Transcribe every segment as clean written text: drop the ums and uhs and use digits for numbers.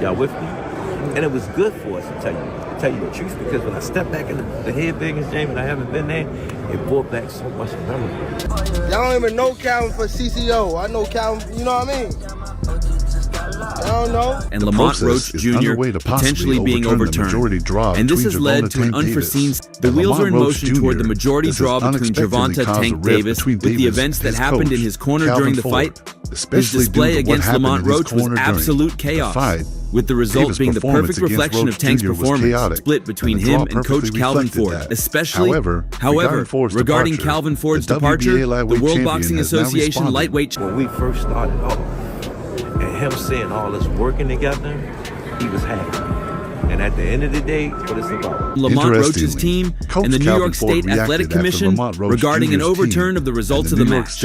Y'all with me? And it was good for us, to tell you the truth, because when I stepped back in the head biggest gym and I haven't been there, it brought back so much memory. Y'all don't even know Calvin for CCO. I know Calvin, you know what I mean? I don't know. And Lamont Roach Jr. potentially being overturned. And this has led to an unforeseen... The wheels are in motion toward the majority draw between Gervonta Tank Davis with the events that happened in his corner during the fight. His display against Lamont Roach was absolute chaos, with the result being the perfect reflection of Tank's performance, split between him and Coach Calvin Ford, especially, however, regarding Calvin Ford's departure, the World Boxing Association lightweight... When we first started off, and him seeing all this working together, he was happy. And at the end of the day, what it's about. Lamont Roach's team and the New York State Athletic Commission regarding an overturn of the results of the match.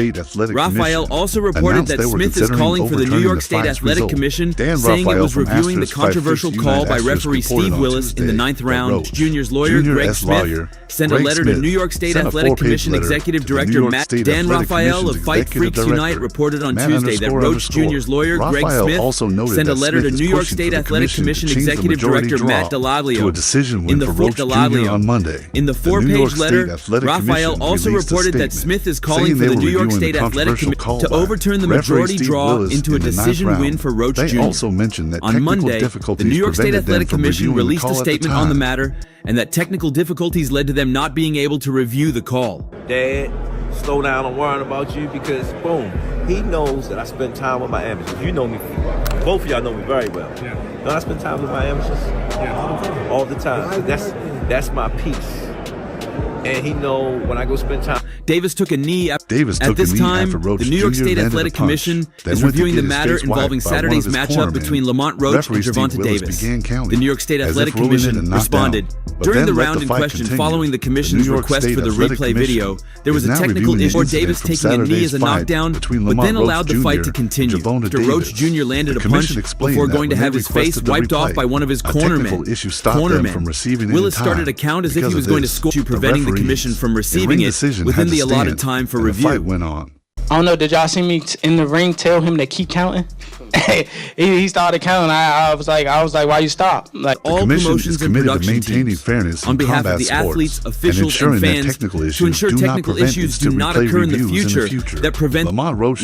Raphael also reported that Smith is calling for the New York State Athletic Commission, saying it was reviewing the controversial call by referee Steve Willis in the 9th round. Junior's lawyer, Greg Smith, sent a letter to New York State Athletic Commission Executive Director Dan Raphael of Fight Freaks Unite reported on Tuesday that Roach Jr.'s lawyer, Greg Smith, sent a letter to New York State Athletic Commission Executive Director Matt Delaglio in the four-page letter. Raphael also reported that Smith is calling for the New York State Athletic Commission to overturn the majority draw into a decision win for Roach Jr. On Monday, the New York State Athletic Commission released a statement on the matter, and that technical difficulties led to them not being able to review the call. Dad, slow down, I'm worrying about you, because boom, he knows that I spend time with my amateurs. You know me, both of y'all know me very well. Yeah. Don't I spend time with my amateurs? Yeah, all the time. That's my peace. And he know when I go spend time. Davis took a knee at this time. The New York State Athletic Commission is reviewing the matter involving Saturday's matchup between Lamont Roach and Gervonta Davis. The New York State Athletic Commission responded. During the round in question, following the Commission's request for the replay video, there was a technical issue for Davis taking a knee as a knockdown, but then allowed the fight to continue after Roach Jr. landed a punch before going to have his face wiped off by one of his cornermen. Willis started a count as if he was going to score, preventing the Commission from receiving it within the allotted time for review. I don't know, did y'all see me in the ring tell him to keep counting? he started counting. I was like, why you stop? Like, all promotions and production teams, on behalf of the athletes, officials, and fans, to ensure technical issues do not occur in the future that prevent Lamont Roach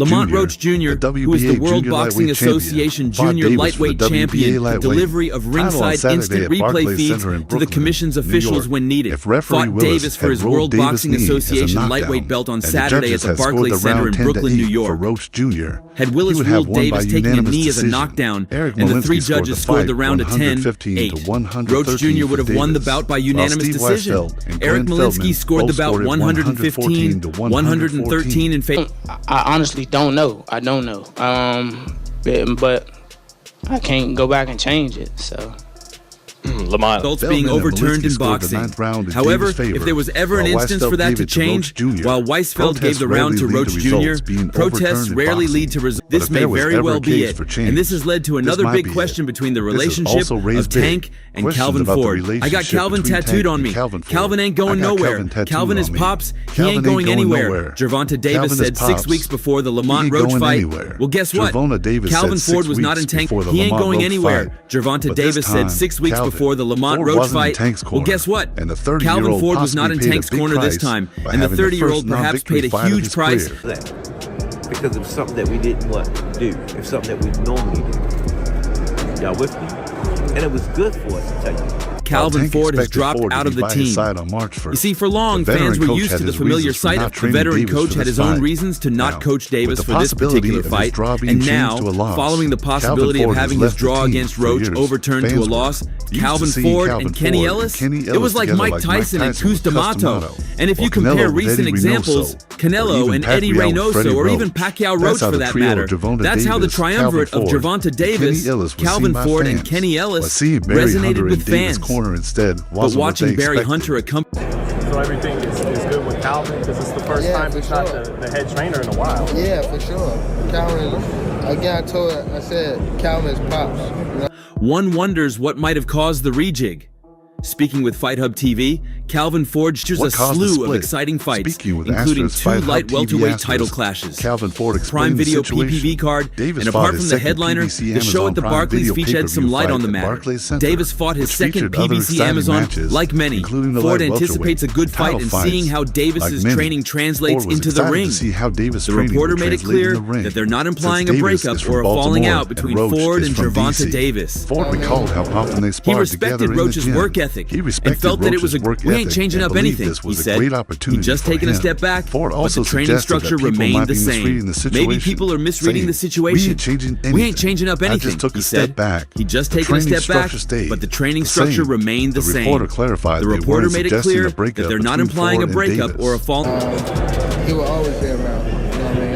Jr., who is the World Boxing Association Junior Lightweight Champion, the delivery of ringside instant replay feeds to the Commission's officials when needed, fought Davis for his World Boxing Association lightweight belt on Saturday at the Barclays Center in Brooklyn, New York. Had Willis ruled Davis taking a knee as a knockdown, and the three judges scored the round a 10-8. Roach Jr. would have won the bout by unanimous decision. Eric Malinsky scored the bout 115-113 in favor. I honestly don't know. I don't know. But I can't go back and change it, so... Lamont. Results being overturned in boxing. However, if there was ever an instance for that to change, while Weisfeld gave the round to Roach Jr., protests rarely lead to results. This may very well be it, and this has led to another big question between the relationship of Tank and Calvin Ford. I got Calvin tattooed on me. Calvin ain't going nowhere. Calvin is Pops. He ain't going anywhere. Gervonta Davis said 6 weeks before the Lamont Roach fight. Well, guess what? Calvin Ford was not in Tank. He ain't going anywhere. Gervonta Davis said 6 weeks before the Lamont Roach fight. Well, guess what? Calvin Ford was not in Tank's corner this time, and the 30-year-old perhaps paid a huge price. Because it was something that we didn't want to do. It was something that we normally do. Y'all with me? And it was good for us, to tell you. Calvin Ford has dropped out of the team. You see, for long, fans were used to the familiar sight of the veteran coach had his own reasons to not coach Davis for this particular fight, and now, following the possibility of having his draw against Roach overturned to a loss, Calvin Ford and Kenny Ellis, it was like Mike Tyson and Cus D'Amato. And if you compare recent examples, Canelo and Eddie Reynoso, or even Pacquiao Roach for that matter, that's how the triumvirate of Gervonta Davis, Calvin Ford, and Kenny Ellis resonated with fans. But watching Barry Hunter accompany... So everything is good with Calvin, because it's the first time he's not the head trainer in a while. Yeah, for sure. Calvin, again, I said Calvin's Pops. You know? One wonders what might have caused the rejig. Speaking with Fight Hub TV, Calvin forged a slew of exciting fights, including 2 light welterweight title clashes, Prime Video PPV card, and apart from the headliner, the show at the Barclays featured some light on the matter. Davis fought his second PBC Amazon. Like many, Ford anticipates a good fight and seeing how Davis's training translates into the ring. The reporter made it clear that they're not implying a breakup or a falling out between Ford and Gervonta Davis. He respected Roach's work ethic and felt that it was we ain't changing up anything, he said. He'd just taken a step back, but the training structure remained the same. Maybe people are misreading the situation. We ain't changing up anything, he said. He'd just taken a step back, but the training structure remained the same. The reporter made it clear that they're not implying a breakup or a fall. He will always be around, you know what I mean?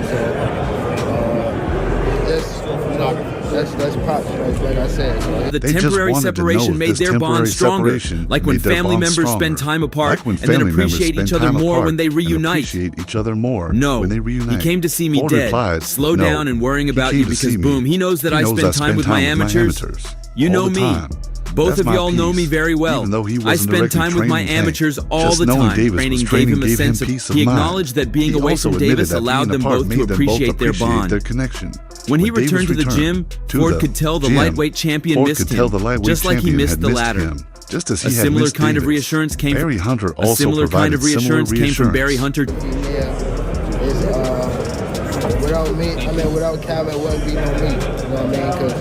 So, that's props, like I said. The temporary separation made their bond stronger, like when family members spend time apart and then appreciate each other more when they reunite. No, he came to see me dead, slow down and worrying about you because, boom, he knows that I spend time with my amateurs. You know me. Both of y'all know me very well. I spend time with my amateurs all the time. Training gave him a sense of he acknowledged that being away from Davis allowed them both to appreciate their bond. When he returned to the gym, Ford could tell the lightweight champion missed him, just like he missed the ladder. A similar kind of reassurance came from Barry Hunter. Without me, without Calvin, it wouldn't be no me. You know what I mean? Because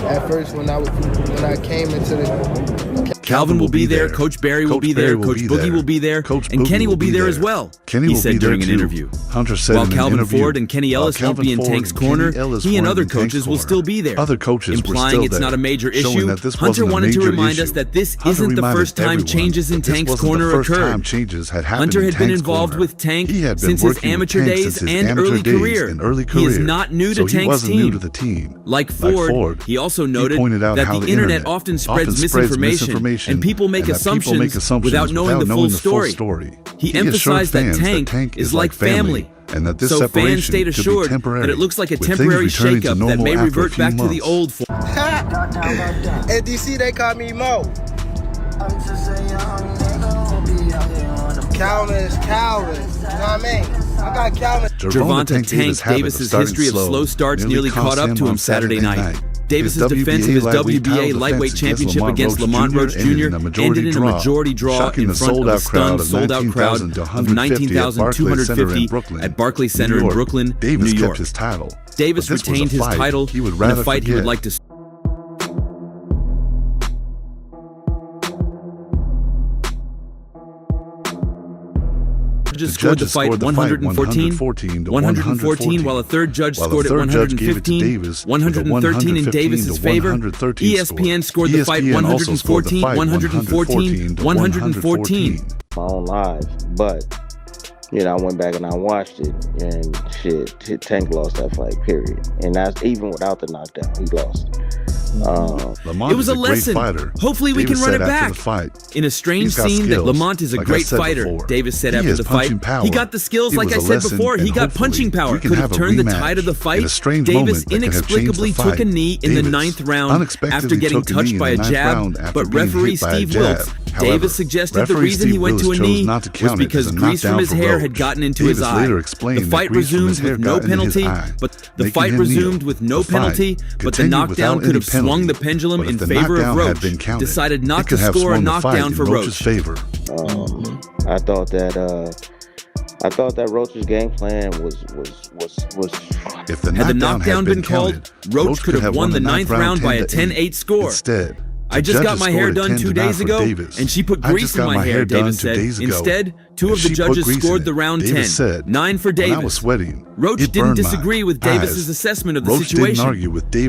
at first, when I came into the Calvin will be there, Coach Barry will be there, Coach Boogie will be there, and Kenny will be there as well, he said during an interview. While Calvin Ford and Kenny Ellis won't be in Tank's corner, he and other coaches will still be there. Implying it's not a major issue, Hunter wanted to remind us that this isn't the first time changes in Tank's corner occurred. Hunter had been involved with Tank since his amateur days and early career. He is not new to Tank's team. Like Ford, he also noted that the internet often spreads misinformation and people make assumptions without knowing the full story. He emphasized that Tank is like family. And that this so fans stayed could assured be temporary, that it looks like a temporary shakeup that may revert back to the old form. At DC, they call me Mo. Calvin is Calvin. You know what I mean? I got Calvin. Gervonta Tank Davis's history of slow starts nearly caught up to him Saturday night. Davis's defense of his WBA lightweight championship against Lamont Roach Jr. ended in a majority draw in front of a stunned, sold-out crowd of 19,250 at Barclays Center in Brooklyn, New York. Davis retained his title in a fight he would like to judges scored the fight 114, while a third judge scored it 115, 113 in Davis's favor. ESPN scored the fight 114, 114. My own live, but you know, I went back and I watched it, and shit, Tank lost that fight, period. And that's even without the knockdown, he lost. It was a lesson. Hopefully we can run it back. In a strange scene that Lamont is a great fighter, Davis said after the fight. He got the skills, like I said before. He got punching power. Could have turned the tide of the fight. Davis inexplicably took a knee in the 9th round after getting touched by a jab, but referee Steve Wilkes. Davis suggested the reason he went to a knee was because grease from his hair had gotten into his eye. The fight resumed with no penalty, but the knockdown could have swung the pendulum in favor of Roach. Decided not to score a knockdown for Roach. I thought that Roach's game plan was. Had the knockdown been called, Roach could have won the 9th round by a 10-8 score. I just got my hair done 2 days ago, and she put grease in my hair, Davis said. Instead, 2 of the judges scored the round 10, 9 for Davis. Roach didn't disagree with Davis's assessment of the situation.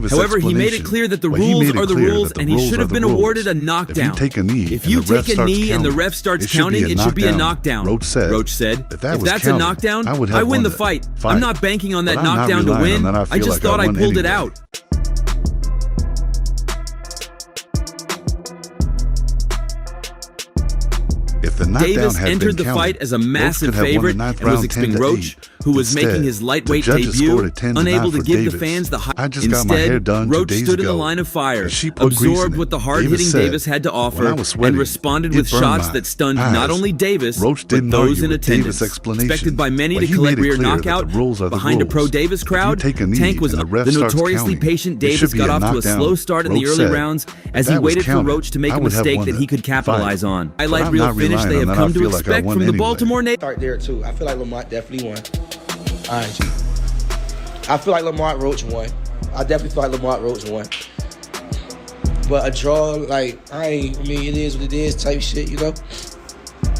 However, he made it clear that the rules are the rules, and he should have been awarded a knockdown. If you take a knee and the ref starts counting, it should be a knockdown, Roach said. If that's a knockdown, I win the fight. I'm not banking on that knockdown to win. I just thought I pulled it out. Davis entered the fight as a massive favorite and was expecting Roach, who was making his lightweight debut, unable to give the fans the high. Instead, Roach stood in the line of fire, absorbed what the hard-hitting Davis had to offer, and responded with shots that stunned not only Davis, but those in attendance. Expected by many to collect rear knockout behind a pro-Davis crowd, Tank was the notoriously patient Davis got off to a slow start in the early rounds as he waited for Roach to make a mistake that he could capitalize on. Highlight reel finish they have come to expect from the Baltimore native. Start there too. I feel like Lamont definitely won. All right, G. I feel like Lamont Roach won. I definitely feel like Lamont Roach won. But a draw, like, I mean, it is what it is type shit, you know?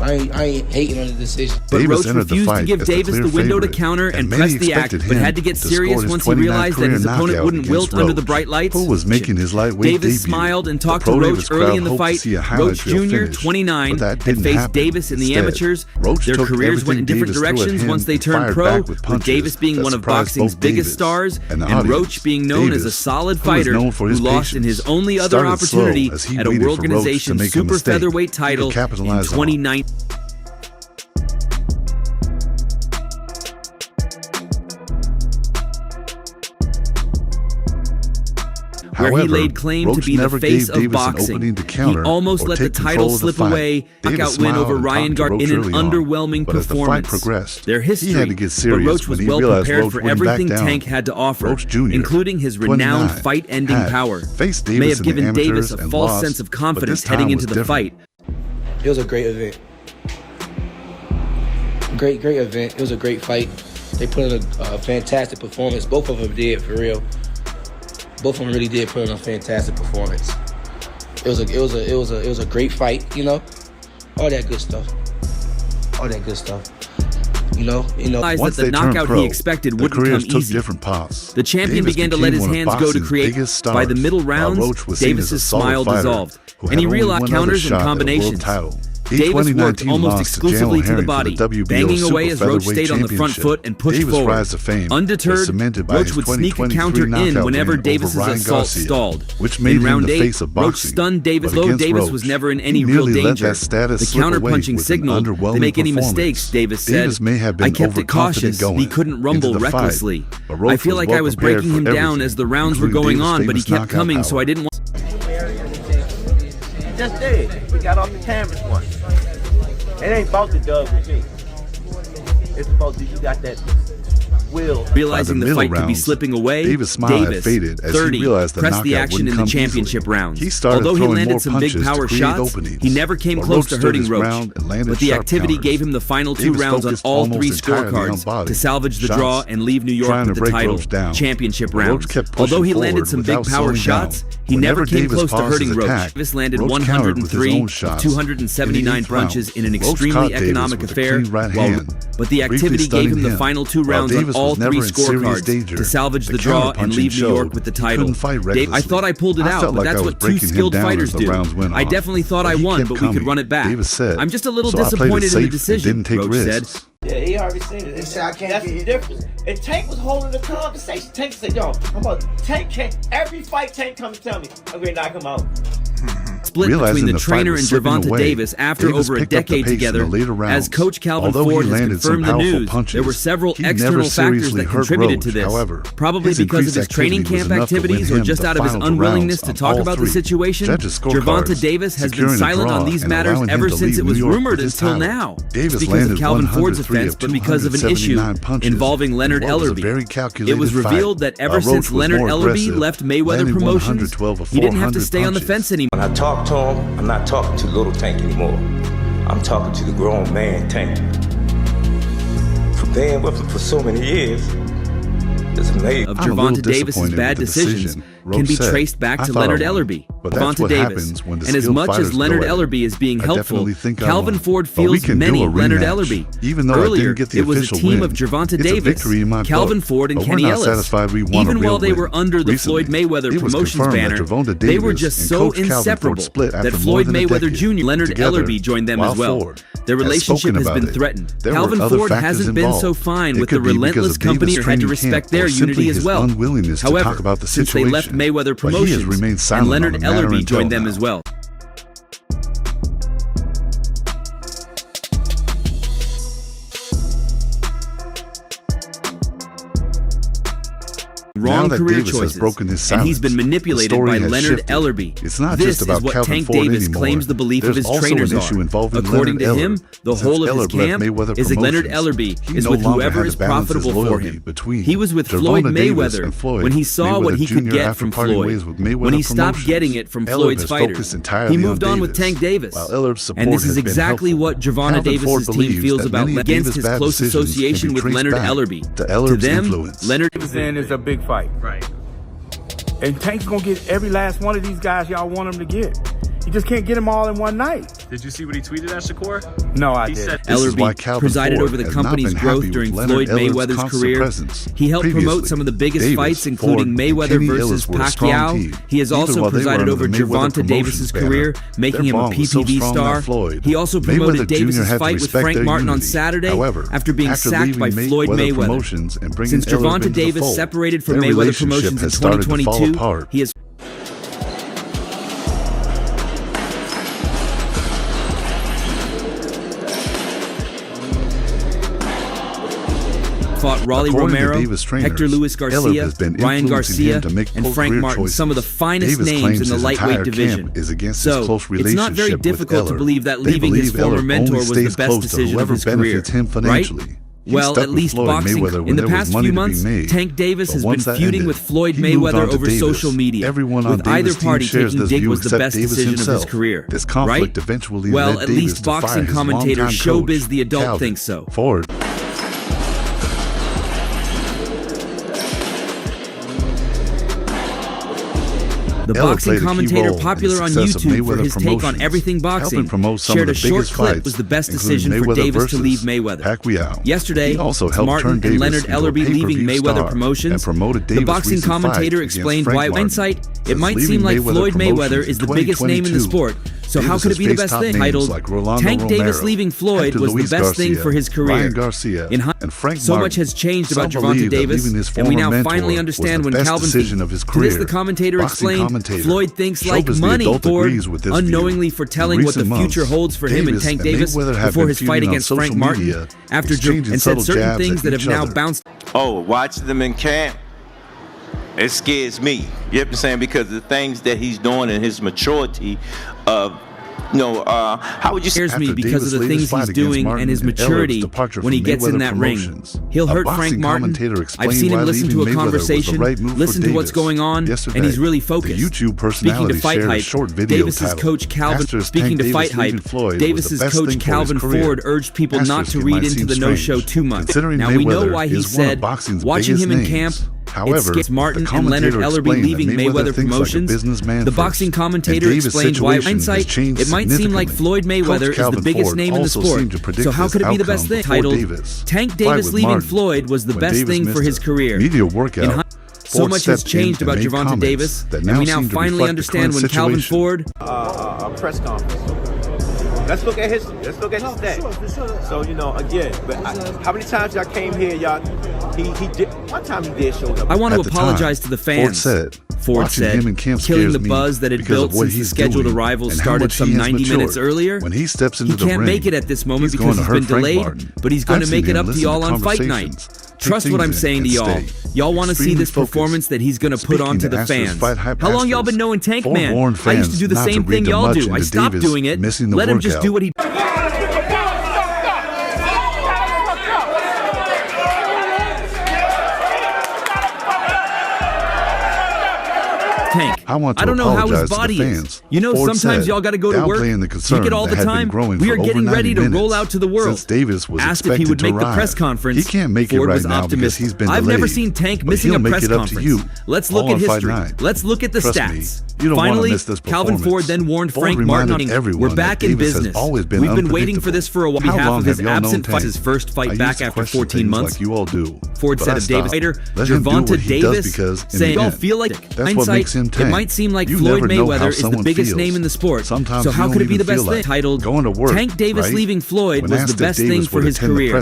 I ain't hating on the decision. But Roach refused to give Davis the window to counter and press the act, but had to get serious once he realized that his opponent wouldn't wilt under the bright lights. Who was making his lightweight Davis smiled and talked to Roach early in the fight. Roach Jr., 29, had faced Davis in the amateurs. Their careers went in different directions once they turned pro, with Davis being one of boxing's biggest stars, and Roach being known as a solid fighter who lost in his only other opportunity at a World Organization super featherweight title in 2019. Where he laid claim to be the face of boxing. He almost let the title slip away. Knockout win over Ryan Garcia in an underwhelming performance. Their history, but Roach was well prepared for everything Tank had to offer, including his renowned fight-ending power. May have given Davis a false sense of confidence heading into the fight. It was a great event. Great event. It was a great fight. They put in a fantastic performance. Both of them did, for real. Both of them really did put in a fantastic performance. It was a great fight, you know. All that good stuff. You know. Once that the knockout he expected wouldn't come easy. The champion began to let his hands go to create. By the middle rounds, Davis's smile dissolved, and he realized counters and combinations. Davis worked almost exclusively to the body, banging away as Roach stayed on the front foot and pushed forward. Undeterred, Roach would sneak a counter in whenever Davis's assault stalled. In round 8, Roach stunned Davis, though Davis was never in any real danger. The counter-punching signaled, to make any mistakes, Davis said, I kept it cautious, he couldn't rumble recklessly. I feel like I was breaking him down as the rounds were going on, but he kept coming, so I didn't want... Just did. We got off the canvas one. It ain't about the dub with me. It's about you got that will. Realizing the fight could be slipping away, Davis, 30, pressed the action in the championship rounds. Although he landed some big power shots, he never came close to hurting Roach. But the activity gave him the final 2 rounds on all 3 scorecards to salvage the draw and leave New York with the title, championship rounds. Although he landed some big power shots, he never came close to hurting Roach. Davis landed 103 of 279 punches in an extremely economic affair, but the activity gave him the final 2 rounds on all 3 scorecards to salvage the draw and leave New York with the title. I thought I pulled it out, but that's what 2 skilled fighters do. I definitely thought I won, but we could run it back. I'm just a little disappointed in the decision, Roach said. Yeah, he already seen it. He said, I can't. That's the difference. And Tank was holding the conversation. Tank said, yo, Tank can't. Every fight Tank come to tell me, I'm going to knock him out. Split between the trainer and Gervonta Davis after over a decade together. As Coach Calvin Ford has confirmed the news, there were several external factors that contributed to this. Probably because of his training camp activities or just out of his unwillingness to talk about the situation, Gervonta Davis has been silent on these matters ever since it was rumored until now. Because of Calvin Ford's offense, but because of an issue involving Leonard Ellerbe. It was revealed that ever since Leonard Ellerbe left Mayweather Promotions, he didn't have to stay on the fence anymore. When I talk to him, I'm not talking to little Tank anymore. I'm talking to the grown man Tank. For being with him for so many years, it's amazing. Of Gervonta Davis's bad decisions can be traced back to Leonard Ellerbe. Gervonta Davis, and as much as Leonard Ellerbe is being helpful, Calvin Ford feels many Leonard Ellerbe. Earlier, it was a team of Gervonta Davis, Calvin Ford, and Kenny Ellis. Even while they were under the Floyd Mayweather Promotions banner, they were just so inseparable that Floyd Mayweather Jr. Leonard Ellerbe joined them as well. Their relationship has been threatened. Calvin Ford hasn't been so fine with the relentless company or had to respect their unity as well. However, since they left Mayweather Promotions, and Leonard Ellerbe joined them as well. wrong career choices, and he's been manipulated by Leonard Ellerbe. This is what Tank Davis claims the belief of his trainers are. According to him, the whole of his camp is that Leonard Ellerbe is with whoever is profitable for him. He was with Floyd Mayweather when he saw what he could get from Floyd. When he stopped getting it from Floyd's fighters, he moved on with Tank Davis. And this is exactly what Gervonta Davis's team feels about against his close association with Leonard Ellerbe. To them, Leonard is a big fight. Right. And Tank's gonna get every last one of these guys y'all want him to get. You just can't get them all in one night. Did you see what he tweeted at Shakur? No, I didn't. Ellerbe presided over the company's growth during Floyd Mayweather's career. He helped promote some of the biggest fights, including Mayweather versus Pacquiao. He has also presided over Gervonta Davis's career, making him a PPV star. He also promoted Davis's fight with Frank Martin on Saturday after being sacked by Floyd Mayweather. Since Gervonta Davis separated from Mayweather Promotions in 2022, he has fought Rolly Romero, Hector Luis Garcia, Ryan Garcia, and Frank Martin, some of the finest names in the lightweight division. So, it's not very difficult to believe that leaving his former mentor was the best decision of his career, right? Well, at least boxing. In the past few months, Tank Davis has been feuding with Floyd Mayweather over social media, with either party taking Dick was the best decision of his career, right? Well, at least boxing commentator Showbiz the Adult thinks so. The boxing commentator popular on YouTube for his take on everything boxing shared a short clip was the best decision for Davis to leave Mayweather. Yesterday, Martin and Leonard Ellerbe leaving Mayweather Promotions, the boxing commentator explained why in hindsight, it might seem like Floyd Mayweather is the biggest name in the sport. So how could it be the best thing? Titled, Tank Davis leaving Floyd was the best thing for his career. So much has changed about Gervonta Davis, and we now finally understand when Calvin to this the commentator explained, Floyd thinks like money, Ford, unknowingly foretelling what the future holds for him and Tank Davis before his fight against Frank Martin, after and said certain things that have now bounced. Oh, watching them in camp, it scares me. You know what I'm saying? Because the things that he's doing in his maturity of, how would you scares me because of the things he's doing and his maturity when he gets in that ring. He'll hurt Frank Martin. I've seen him listen to a conversation, listen to what's going on, and he's really focused. Speaking to Fight Hype, Davis's coach Calvin Ford urged people not to read into the no-show too much. Now we know why he said, watching him in camp, However, it's Martin and Leonard Ellerbe leaving Mayweather Promotions. The boxing commentator explained why, in hindsight, it might seem like Floyd Mayweather is the biggest name in the sport. So how could it be the best thing? Titled, Tank Davis leaving Floyd was the best thing for his career. So much has changed about Gervonta Davis, and we now finally understand when Calvin Ford... press conference. Let's look at history. Let's look at his stats. So, again, but how many times y'all came here, y'all, he did, one time he did show up. I want to apologize to the fans. Ford said, killing the buzz that had built since the scheduled arrival started some 90 minutes earlier. When he steps into the ring, he can't make it at this moment because he's been delayed, but he's going to make it up to y'all on fight night. Trust what I'm saying to y'all. Y'all want to see this performance that he's going to put on to the fans. How long y'all been knowing Tank Man? I used to do the same thing y'all do. I stopped doing it. Let him just do what he... Tank. I don't know how his body is. Sometimes y'all got to go to work. Take it all the time. We are getting ready to roll out to the world. Asked if he would make the press conference. He can't make it right now because he's been delayed. I've never seen Tank missing a press conference. Let's look at history. Let's look at the stats. Finally, Calvin Ford then warned Frank Martin, "We're back in business. We've been waiting for this for a while." On behalf of his absent fight, his first fight back after 14 months. Ford said of Davis later, Gervonta Davis, saying, "Y'all feel like hindsight." It might seem like Floyd Mayweather is the biggest name in the sport, so how could it be the best thing? Titled, Tank Davis leaving Floyd was the best thing for his career.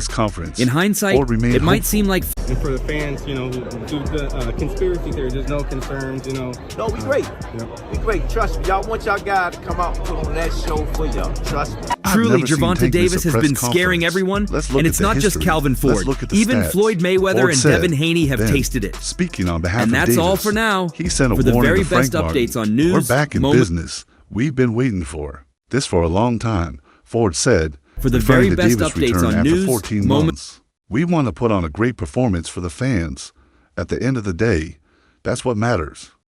In hindsight, it might seem like... And for the fans, who do the conspiracy theories, there's no concerns, No, we great. We great. Trust me. Y'all want y'all guys to come out and put on that show for y'all. Trust me. Truly, Gervonta Davis has been scaring everyone, and it's not just Calvin Ford. Even Floyd Mayweather and Devin Haney have tasted it. Speaking on behalf and of that's Davis, all for now. He sent a for the warning very to Frank best Martin. updates on news. We're back in business. We've been waiting for this for a long time. Ford said. For the referring very to best Davis' updates return on after news, 14 months. We want to put on a great performance for the fans. At the end of the day, that's what matters.